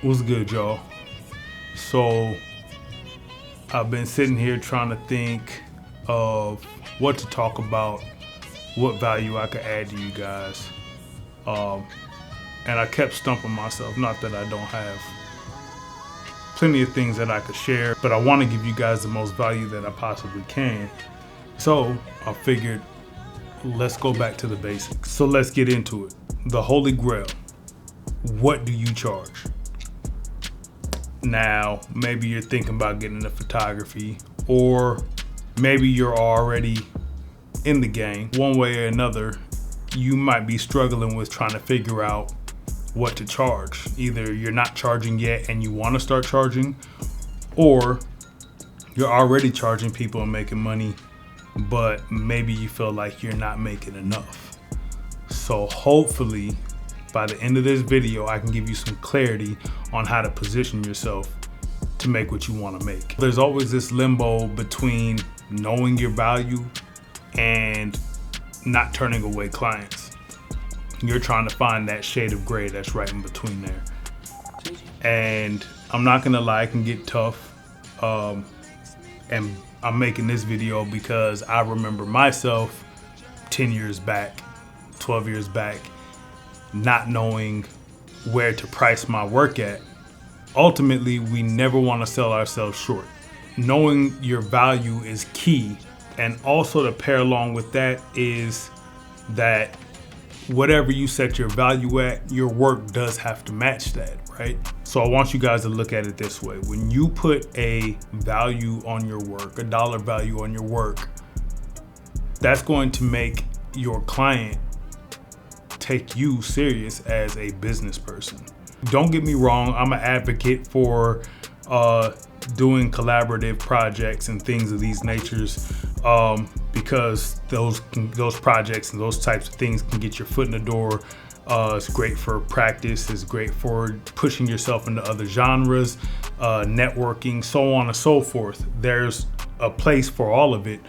What's good, y'all? So I've been sitting here trying to think of what to talk about, what value I could add to you guys. And I kept stumping myself. Not that I don't have plenty of things that I could share, but I want to give you guys the most value that I possibly can. So I figured, let's go back to the basics. So let's get into it. The Holy Grail. What do you charge? Now, maybe you're thinking about getting into photography, or maybe you're already in the game. One way or another, you might be struggling with trying to figure out what to charge. Either you're not charging yet and you want to start charging, or you're already charging people and making money, but maybe you feel like you're not making enough. So hopefully by the end of this video, I can give you some clarity on how to position yourself to make what you want to make. There's always this limbo between knowing your value and not turning away clients. You're trying to find that shade of gray that's right in between there. And I'm not gonna lie, it can get tough. And I'm making this video because I remember myself 10 years back, 12 years back, not knowing where to price my work at. Ultimately, we never want to sell ourselves short. Knowing your value is key. And also to pair along with that is that whatever you set your value at, your work does have to match that, right? So I want you guys to look at it this way. When you put a value on your work, a dollar value on your work, that's going to make your client take you serious as a business person. Don't get me wrong, I'm an advocate for doing collaborative projects and things of these natures, because those projects and those types of things can get your foot in the door. It's great for practice, it's great for pushing yourself into other genres, networking, so on and so forth. There's a place for all of it,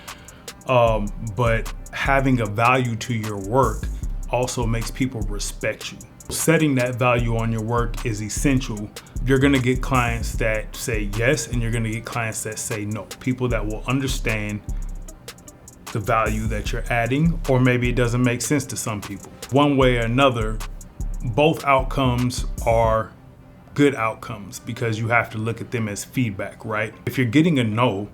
but having a value to your work also makes people respect you. Setting that value on your work is essential. You're gonna get clients that say yes, and you're gonna get clients that say no. People that will understand the value that you're adding, or maybe it doesn't make sense to some people. One way or another, both outcomes are good outcomes because you have to look at them as feedback, right? If you're getting a no,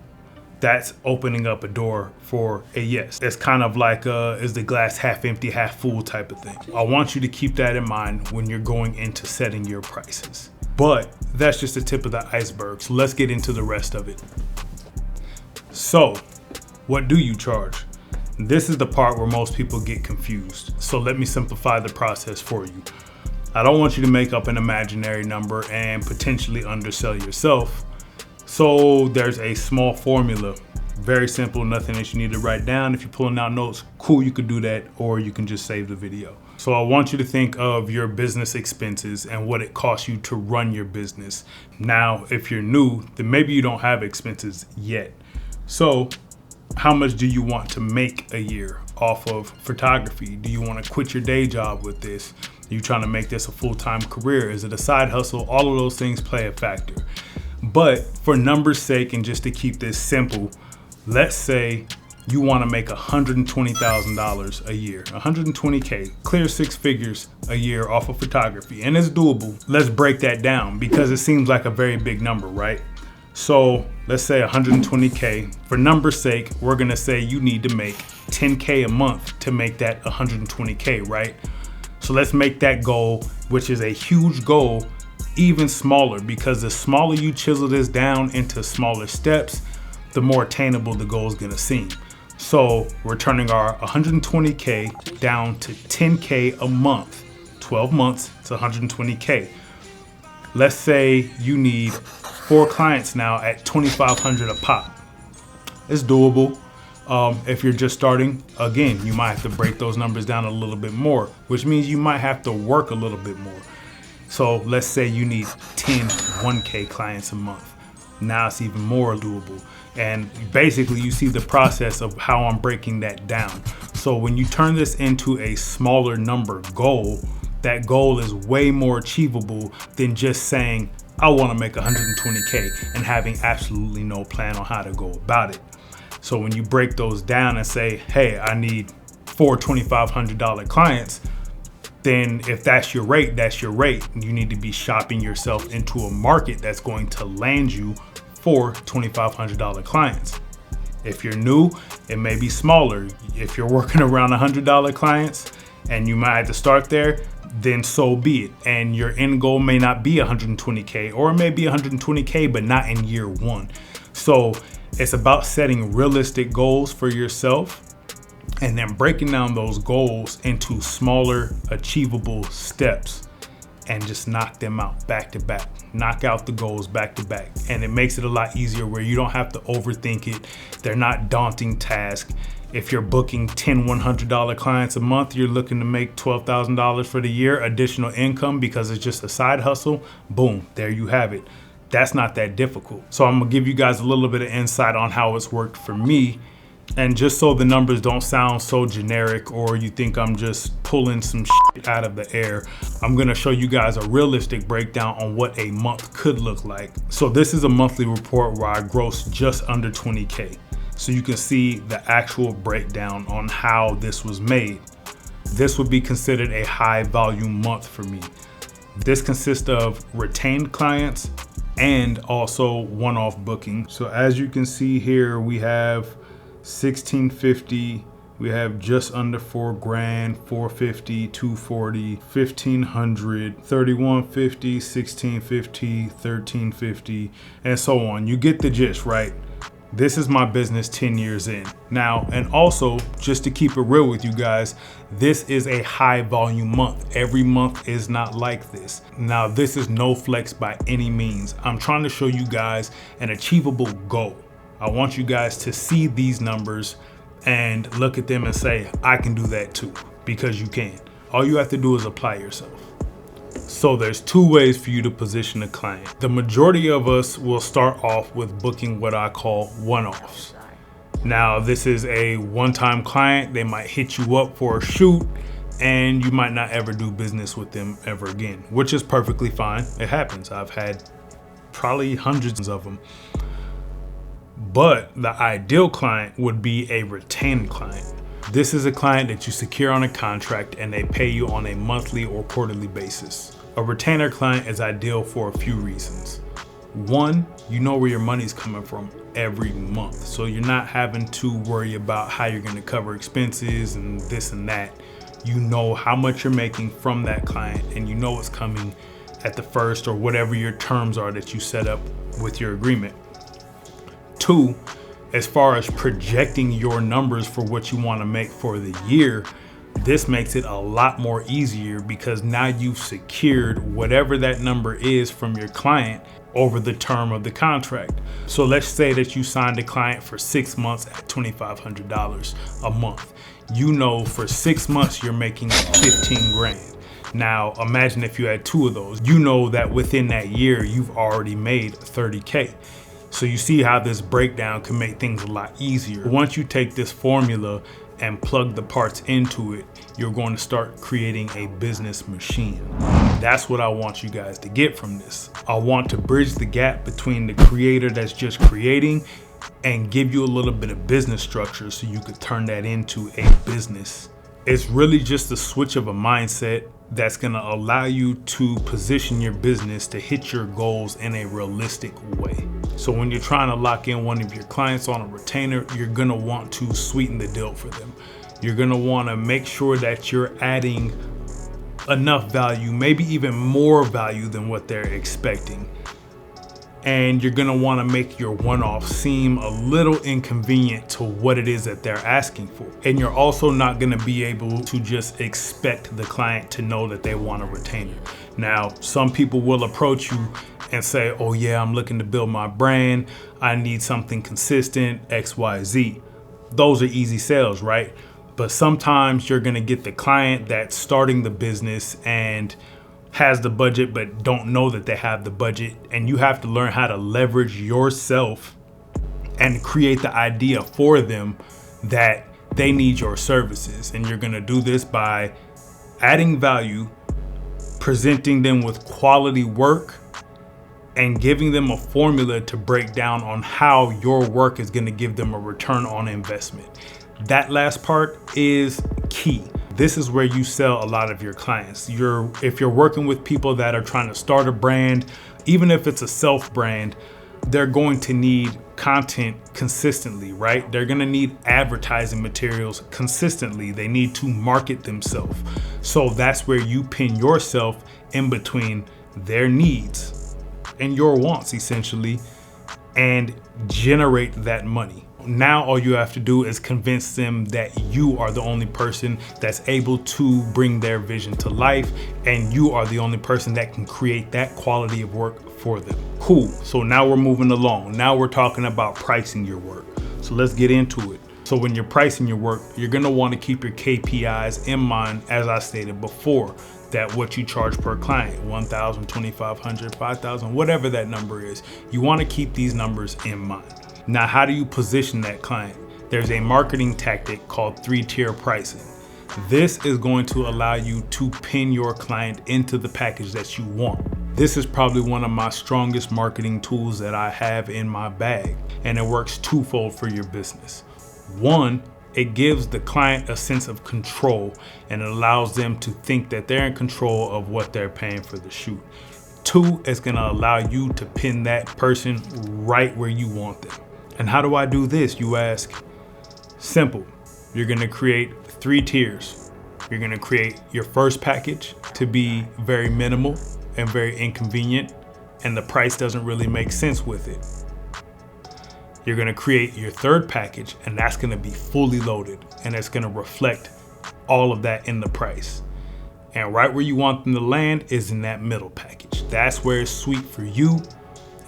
that's opening up a door for a yes. It's kind of like is the glass half empty, half full type of thing. I want you to keep that in mind when you're going into setting your prices. But that's just the tip of the iceberg. So let's get into the rest of it. So what do you charge? This is the part where most people get confused. So let me simplify the process for you. I don't want you to make up an imaginary number and potentially undersell yourself. So there's a small formula, very simple, nothing that you need to write down. If you're pulling out notes, cool, you could do that, or you can just save the video. So I want you to think of your business expenses and what it costs you to run your business. Now, if you're new, then maybe you don't have expenses yet. So how much do you want to make a year off of photography? Do you want to quit your day job with this? Are you trying to make this a full-time career? Is it a side hustle? All of those things play a factor. But for numbers' sake, and just to keep this simple, let's say you want to make $120,000 a year, 120K, clear six figures a year off of photography, and it's doable. Let's break that down because it seems like a very big number, right? So let's say 120K. For numbers' sake, we're gonna say you need to make 10K a month to make that 120K, right? So let's make that goal, which is a huge goal, even smaller, because the smaller you chisel this down into smaller steps, the more attainable the goal is gonna seem. So we're turning our 120K down to 10K a month. 12 months, it's 120K. Let's say you need 4 clients now at $2,500 a pop. It's doable. If you're just starting, again, you might have to break those numbers down a little bit more, which means you might have to work a little bit more. So let's say you need 10 1K clients a month. Now it's even more doable. And basically you see the process of how I'm breaking that down. So when you turn this into a smaller number goal, that goal is way more achievable than just saying, I want to make 120K and having absolutely no plan on how to go about it. So when you break those down and say, hey, I need 4 $2,500 clients, then if that's your rate, that's your rate. You need to be shopping yourself into a market that's going to land you 4 $2,500 clients. If you're new, it may be smaller. If you're working around $100 clients and you might have to start there, then so be it. And your end goal may not be 120K, or it may be 120K, but not in year one. So it's about setting realistic goals for yourself and then breaking down those goals into smaller, achievable steps and just knock them out back to back. Knock out the goals back to back. And it makes it a lot easier where you don't have to overthink it. They're not daunting tasks. If you're booking 10 $100 clients a month, you're looking to make $12,000 for the year, additional income because it's just a side hustle. Boom, there you have it. That's not that difficult. So I'm gonna give you guys a little bit of insight on how it's worked for me. And just so the numbers don't sound so generic or you think I'm just pulling some shit out of the air, I'm gonna show you guys a realistic breakdown on what a month could look like. So this is a monthly report where I gross just under 20K. So you can see the actual breakdown on how this was made. This would be considered a high volume month for me. This consists of retained clients and also one-off booking. So as you can see here, we have 1650, we have just under 4 grand, 450, 240, 1500, 3150, 1650, 1350, and so on. You get the gist, right? This is my business 10 years in now. And also, just to keep it real with you guys, this is a high volume month. Every month is not like this. Now, this is no flex by any means. I'm trying to show you guys an achievable goal. I want you guys to see these numbers and look at them and say, I can do that too, because you can. All you have to do is apply yourself. So there's 2 ways for you to position a client. The majority of us will start off with booking what I call one-offs. Now, this is a one-time client. They might hit you up for a shoot and you might not ever do business with them ever again, which is perfectly fine. It happens. I've had probably hundreds of them. But the ideal client would be a retained client. This is a client that you secure on a contract and they pay you on a monthly or quarterly basis. A retainer client is ideal for a few reasons. One, you know where your money's coming from every month. So you're not having to worry about how you're going to cover expenses and this and that. You know how much you're making from that client and you know it's coming at the first or whatever your terms are that you set up with your agreement. 2, as far as projecting your numbers for what you want to make for the year, this makes it a lot more easier because now you've secured whatever that number is from your client over the term of the contract. So let's say that you signed a client for 6 months at $2,500 a month. You know for 6 months you're making 15 grand. Now imagine if you had 2 of those. You know that within that year you've already made 30K. So you see how this breakdown can make things a lot easier. Once you take this formula and plug the parts into it, you're going to start creating a business machine. That's what I want you guys to get from this. I want to bridge the gap between the creator that's just creating and give you a little bit of business structure so you could turn that into a business. It's really just a switch of a mindset that's going to allow you to position your business to hit your goals in a realistic way. So when you're trying to lock in one of your clients on a retainer, you're going to want to sweeten the deal for them. You're going to want to make sure that you're adding enough value, maybe even more value than what they're expecting. And you're going to want to make your one-off seem a little inconvenient to what it is that they're asking for. And you're also not going to be able to just expect the client to know that they want a retainer. Now, some people will approach you and say, oh yeah, I'm looking to build my brand. I need something consistent, XYZ. Those are easy sales, right? But sometimes you're going to get the client that's starting the business and has the budget but don't know that they have the budget, and you have to learn how to leverage yourself and create the idea for them that they need your services. And you're going to do this by adding value, presenting them with quality work, and giving them a formula to break down on how your work is going to give them a return on investment. That last part is key. This is where you sell a lot of your clients. If you're working with people that are trying to start a brand, even if it's a self brand, they're going to need content consistently, right? They're going to need advertising materials consistently. They need to market themselves. So that's where you pin yourself in between their needs and your wants, essentially, and generate that money. Now all you have to do is convince them that you are the only person that's able to bring their vision to life, and you are the only person that can create that quality of work for them. Cool. So now we're moving along. Now we're talking about pricing your work. So let's get into it. So when you're pricing your work, you're going to want to keep your KPIs in mind, as I stated before, that what you charge per client, 1,000, 2,500, 5,000, whatever that number is. You want to keep these numbers in mind. Now, how do you position that client? There's a marketing tactic called 3-tier pricing. This is going to allow you to pin your client into the package that you want. This is probably one of my strongest marketing tools that I have in my bag, and it works twofold for your business. One, it gives the client a sense of control and it allows them to think that they're in control of what they're paying for the shoot. Two, it's going to allow you to pin that person right where you want them. And how do I do this, you ask? Simple. You're going to create 3 tiers. You're going to create your first package to be very minimal and very inconvenient, and the price doesn't really make sense with it. You're going to create your third package, and that's going to be fully loaded, and it's going to reflect all of that in the price. And right where you want them to land is in that middle package. That's where it's sweet for you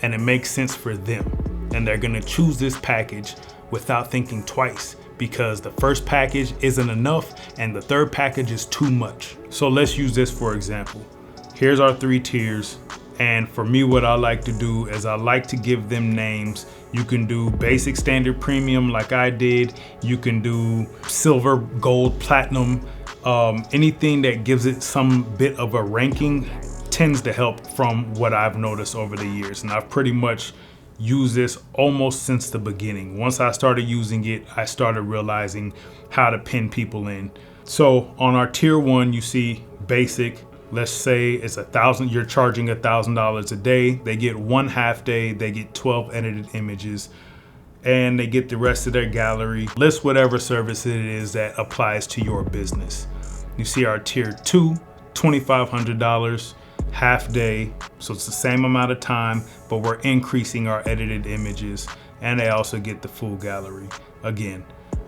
and it makes sense for them. And they're going to choose this package without thinking twice, because the first package isn't enough and the third package is too much. So let's use this for example. Here's our 3 tiers. And for me, what I like to do is I like to give them names. You can do basic, standard, premium like I did. You can do silver, gold, platinum. Anything that gives it some bit of a ranking tends to help from what I've noticed over the years. And I've pretty much used this almost since the beginning. Once I started using it, I started realizing how to pin people in. So on our tier 1, you see basic. Let's say it's 1,000, you're charging $1,000 a day. They get 1 half day, they get 12 edited images, and they get the rest of their gallery. List whatever service it is that applies to your business. You see our tier 2, $2,500, half day. So it's the same amount of time, but we're increasing our edited images, and they also get the full gallery again.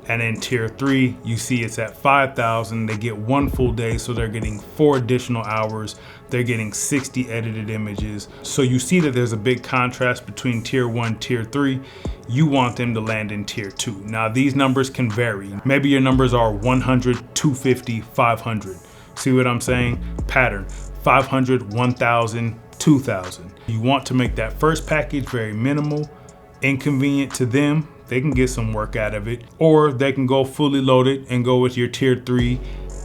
And in tier 3, you see it's at 5,000. They get 1 full day, so they're getting 4 additional hours. They're getting 60 edited images. So you see that there's a big contrast between tier 1, tier 3. You want them to land in tier 2. Now these numbers can vary. Maybe your numbers are 100, 250, 500. See what I'm saying? Pattern: 500, 1,000, 2,000. You want to make that first package very minimal, inconvenient to them. They can get some work out of it, or they can go fully loaded and go with your tier 3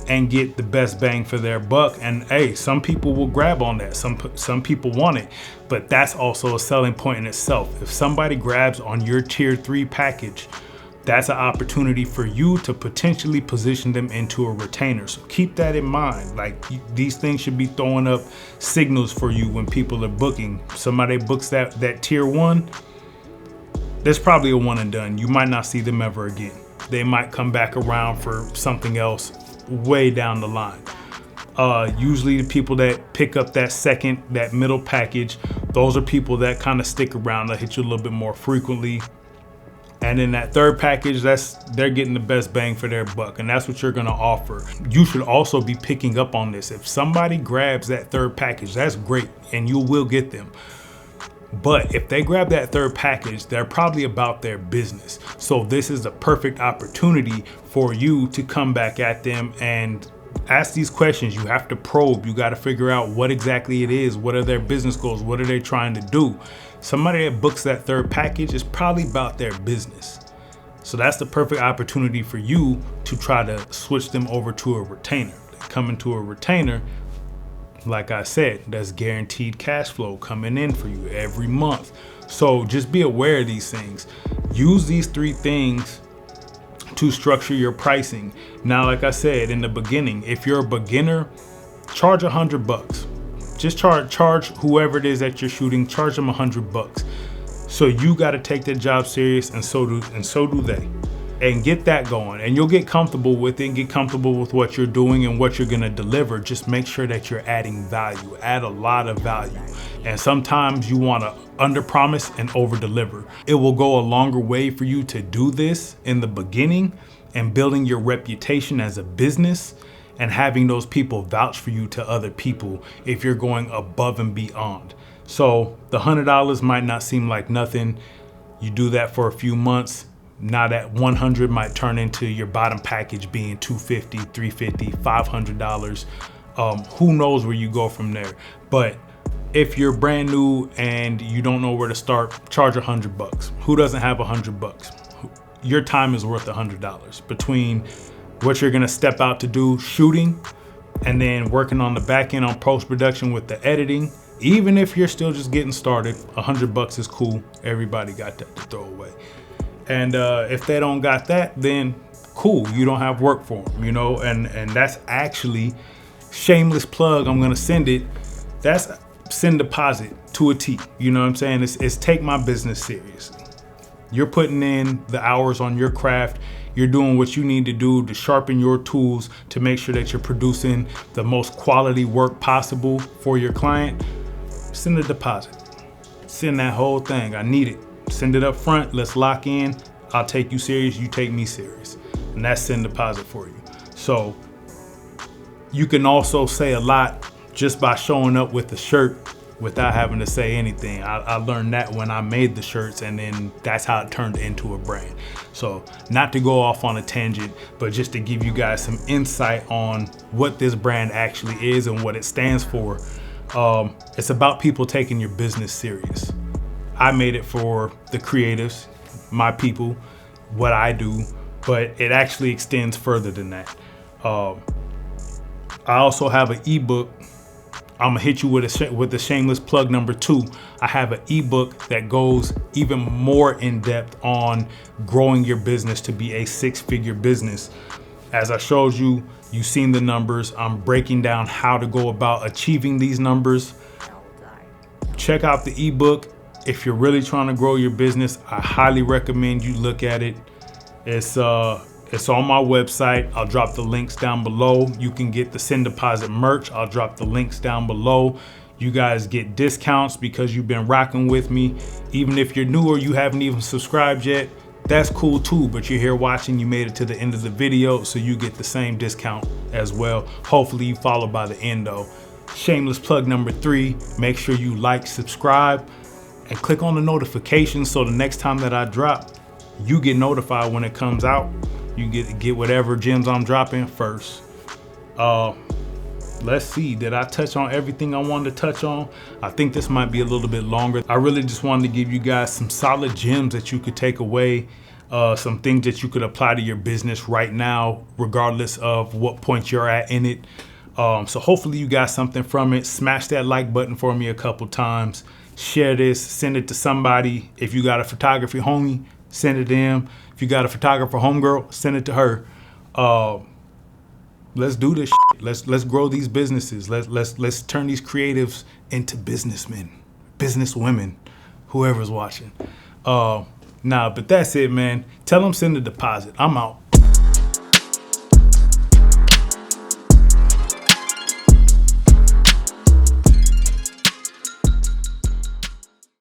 and get the best bang for their buck. And hey, some people will grab on that. Some people want it, but that's also a selling point in itself. If somebody grabs on your tier 3 package, that's an opportunity for you to potentially position them into a retainer. So keep that in mind. Like, these things should be throwing up signals for you when people are booking. Somebody books that tier 1, there's probably a one and done. You might not see them ever again. They might come back around for something else way down the line. Usually the people that pick up that middle package, those are people that kind of stick around. They'll hit you a little bit more frequently. And in that third package, they're getting the best bang for their buck, and that's what you're gonna offer. You should also be picking up on this. If somebody grabs that third package, that's great, and you will get them. But if they grab that third package, they're probably about their business. So this is the perfect opportunity for you to come back at them and ask these questions. You have to probe. You got to figure out what exactly it is. What are their business goals? What are they trying to do? Somebody that books that third package is probably about their business. So that's the perfect opportunity for you to try to switch them over to a retainer. They come into a retainer, Like I said, that's guaranteed cash flow coming in for you every month. So just be aware of these things. Use these 3 things to structure your pricing. Now, like I said in the beginning, if you're a beginner, charge $100. Just charge whoever it is that you're shooting, charge them $100. So you got to take that job serious, and so do they. And get that going, and you'll get comfortable with it, get comfortable with what you're doing and what you're going to deliver. Just make sure that you're adding value, add a lot of value. And sometimes you want to under promise and over deliver. It will go a longer way for you to do this in the beginning and building your reputation as a business and having those people vouch for you to other people if you're going above and beyond. So the $100 might not seem like nothing. You do that for a few months. Now that 100 might turn into your bottom package being $250, $350, $500. Who knows where you go from there? But if you're brand new and you don't know where to start, charge $100. Who doesn't have $100? Your time is worth $100 between what you're gonna step out to do shooting and then working on the back end on post-production with the editing. Even if you're still just getting started, $100 is cool. Everybody got that to throw away. And if they don't got that, then cool, you don't have work for them, you know, and that's actually shameless plug. I'm going to send it. That's send deposit to a T. You know what I'm saying? It's take my business seriously. You're putting in the hours on your craft. You're doing what you need to do to sharpen your tools to make sure that you're producing the most quality work possible for your client. Send a deposit. Send that whole thing. I need it. Send it up front. Let's lock in. I'll take you serious. You take me serious. And that's send deposit for you. So you can also say a lot just by showing up with the shirt without having to say anything. I learned that when I made the shirts, and then that's how it turned into a brand. So not to go off on a tangent, but just to give you guys some insight on what this brand actually is and what it stands for. It's about people taking your business serious. I made it for the creatives, my people, what I do, but it actually extends further than that. I also have an ebook. I'm gonna hit you with the shameless plug number 2. I have an ebook that goes even more in depth on growing your business to be a 6-figure business. As I showed you, you've seen the numbers. I'm breaking down how to go about achieving these numbers. Check out the ebook. If you're really trying to grow your business, I highly recommend you look at it. It's on my website. I'll drop the links down below. You can get the Send Deposit merch. I'll drop the links down below. You guys get discounts because you've been rocking with me. Even if you're new or you haven't even subscribed yet, that's cool too, but you're here watching, you made it to the end of the video, so you get the same discount as well. Hopefully you follow by the end though. Shameless plug number 3, make sure you like, subscribe, and click on the notifications so the next time that I drop, you get notified when it comes out. You get whatever gems I'm dropping first. Let's see, did I touch on everything I wanted to touch on? I think this might be a little bit longer. I really just wanted to give you guys some solid gems that you could take away, some things that you could apply to your business right now, regardless of what point you're at in it. So hopefully you got something from it. Smash that like button for me a couple times. Share this, send it to somebody. If you got a photography homie, send it to him. If you got a photographer homegirl, send it to her. Let's do this shit. Let's grow these businesses. Let's turn these creatives into businessmen, businesswomen, whoever's watching. But that's it, man. Tell them send a deposit. I'm out.